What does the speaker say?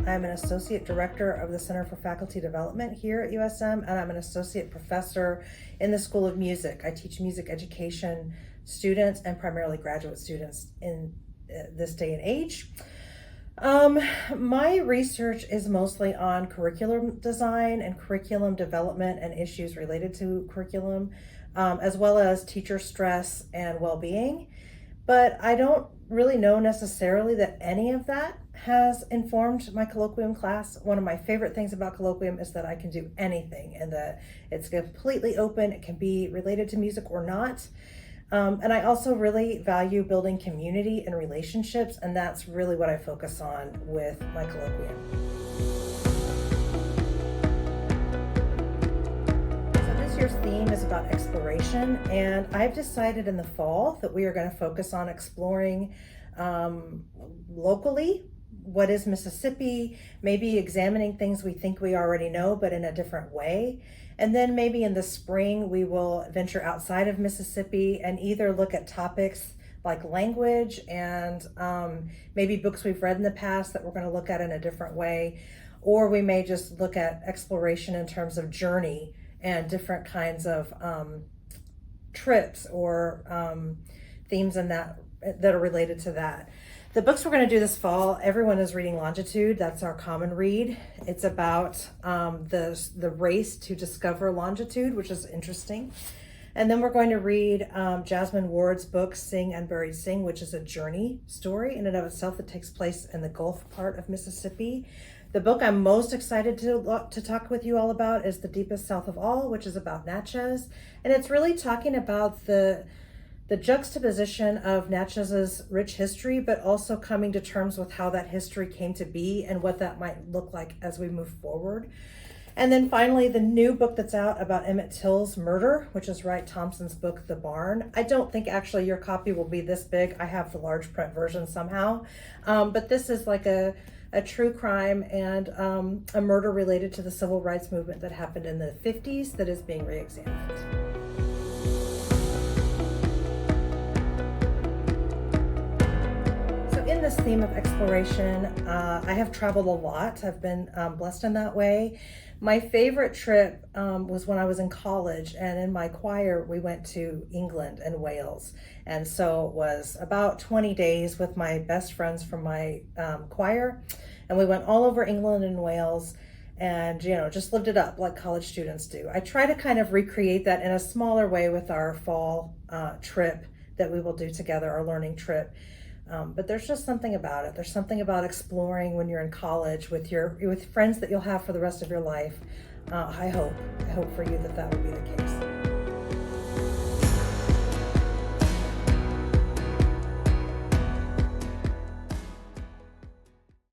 I'm an Associate Director of the Center for Faculty Development here at USM, and I'm an Associate Professor in the School of Music. I teach music education students and primarily graduate students in this day and age. My research is mostly on curriculum design and curriculum development and issues related to curriculum, as well as teacher stress and well-being. But I don't really know necessarily that any of that has informed my colloquium class. One of my favorite things about colloquium is that I can do anything and that it's completely open. It can be related to music or not. And I also really value building community and relationships, and that's really what I focus on with my colloquium. So this year's theme is about exploration, and I've decided in the fall that we are going to focus on exploring locally. What is Mississippi? Maybe examining things we think we already know, but in a different way. And then maybe in the spring, we will venture outside of Mississippi and either look at topics like language and maybe books we've read in the past that we're going to look at in a different way. Or we may just look at exploration in terms of journey and different kinds of trips or themes in that are related to that. The books we're going to do this fall, everyone is reading Longitude. That's our common read. It's about the race to discover longitude, which is interesting. And then we're going to read Jasmine Ward's book, Sing Unburied Sing, which is a journey story in and of itself that takes place in the Gulf part of Mississippi. The book I'm most excited to talk with you all about is The Deepest South of All, which is about Natchez. And it's really talking about the juxtaposition of Natchez's rich history, but also coming to terms with how that history came to be and what that might look like as we move forward. And then finally, the new book that's out about Emmett Till's murder, which is Wright Thompson's book, The Barn. I don't think actually your copy will be this big. I have the large print version somehow. But this is like a true crime and a murder related to the civil rights movement that happened in the 50s that is being re-examined. In this theme of exploration, I have traveled a lot. I've been blessed in that way. My favorite trip was when I was in college, and in my choir, we went to England and Wales. And so it was about 20 days with my best friends from my choir. And we went all over England and Wales and, just lived it up like college students do. I try to kind of recreate that in a smaller way with our fall trip that we will do together, our learning trip. But there's just something about it. There's something about exploring when you're in college with friends that you'll have for the rest of your life. I hope for you that will be the case.